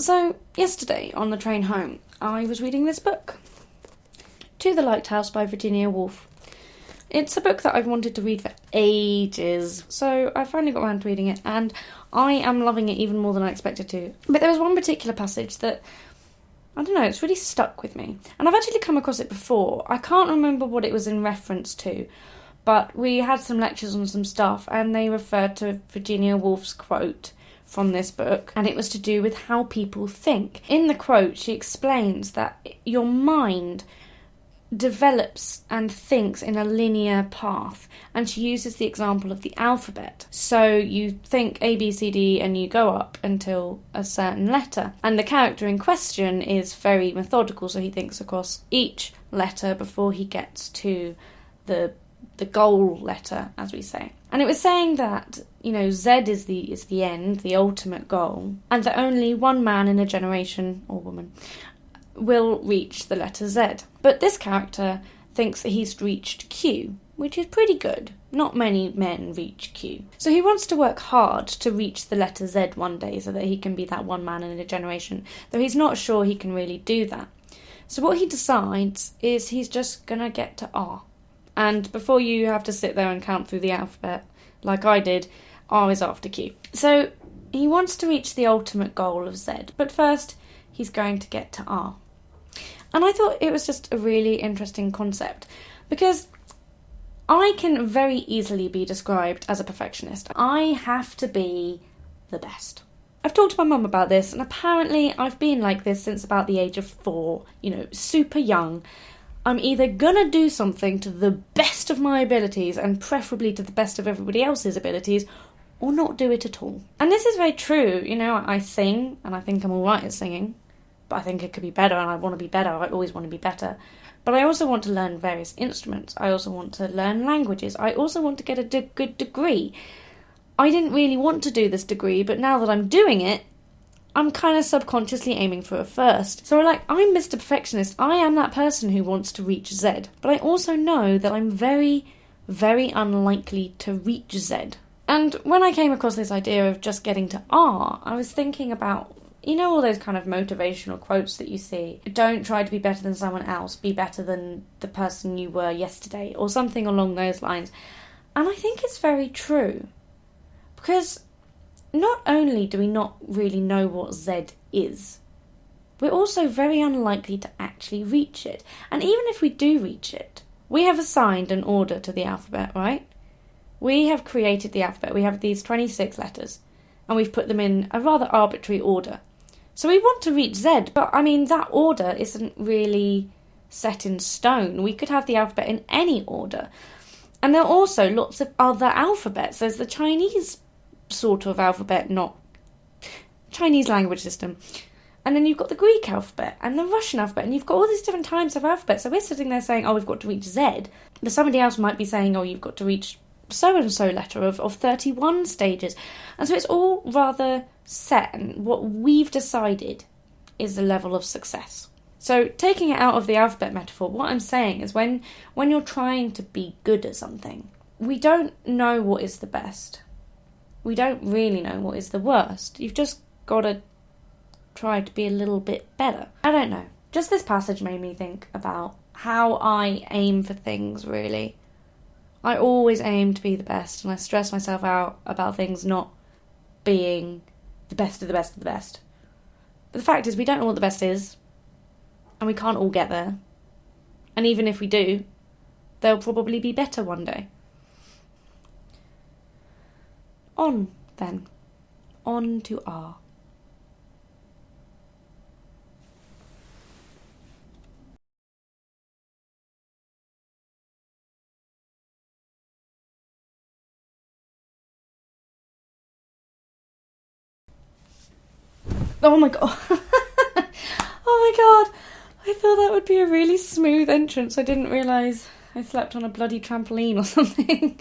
So, yesterday on the train home, I was reading this book, To the Lighthouse by Virginia Woolf. It's a book that I've wanted to read for ages, so I finally got around to reading it, and I am loving it even more than I expected to. But there was one particular passage that, I don't know, it's really stuck with me. And I've actually come across it before. I can't remember what it was in reference to, but we had some lectures on some stuff, and they referred to Virginia Woolf's quote from this book, and it was to do with how people think. In the quote, she explains that your mind develops and thinks in a linear path, and she uses the example of the alphabet. So you think A, B, C, D, and you go up until a certain letter, and the character in question is very methodical, so he thinks across each letter before he gets to the goal letter, as we say. And it was saying that, you know, Z is the end, the ultimate goal, and that only one man in a generation, or woman, will reach the letter Z. But this character thinks that he's reached Q, which is pretty good. Not many men reach Q. So he wants to work hard to reach the letter Z one day so that he can be that one man in a generation, though he's not sure he can really do that. So what he decides is he's just gonna get to R. And before you have to sit there and count through the alphabet, like I did, R is after Q. So he wants to reach the ultimate goal of Z, but first he's going to get to R. And I thought it was just a really interesting concept, because I can very easily be described as a perfectionist. I have to be the best. I've talked to my mum about this, and apparently I've been like this since about the age of 4, super young. I'm either gonna do something to the best of my abilities, and preferably to the best of everybody else's abilities, or not do it at all. And this is very true. I sing, and I think I'm alright at singing, but I think it could be better, and I want to be better. I always want to be better. But I also want to learn various instruments. I also want to learn languages. I also want to get a good degree. I didn't really want to do this degree, but now that I'm doing it, I'm kind of subconsciously aiming for a first. So I'm Mr. Perfectionist. I am that person who wants to reach Z. But I also know that I'm very, very unlikely to reach Z. And when I came across this idea of just getting to R, I was thinking about, all those kind of motivational quotes that you see. Don't try to be better than someone else. Be better than the person you were yesterday, or something along those lines. And I think it's very true. Because not only do we not really know what Z is, we're also very unlikely to actually reach it. And even if we do reach it, we have assigned an order to the alphabet, right? We have created the alphabet. We have these 26 letters, and we've put them in a rather arbitrary order. So we want to reach Z, but that order isn't really set in stone. We could have the alphabet in any order. And there are also lots of other alphabets. There's the Chinese sort of alphabet, not Chinese language system, and then you've got the Greek alphabet and the Russian alphabet, and you've got all these different types of alphabet. So we're sitting there saying, we've got to reach Z, but somebody else might be saying, you've got to reach so and so letter of 31 stages. And so it's all rather set, and what we've decided is the level of success. So taking it out of the alphabet metaphor, what I'm saying is when you're trying to be good at something, we don't know what is the best. We don't really know what is the worst. You've just got to try to be a little bit better. I don't know. Just this passage made me think about how I aim for things, really. I always aim to be the best, and I stress myself out about things not being the best of the best of the best. But the fact is, we don't know what the best is, and we can't all get there. And even if we do, they'll probably be better one day. On, then. On to R. Oh my god. Oh my god. I thought that would be a really smooth entrance. I didn't realise I slept on a bloody trampoline or something.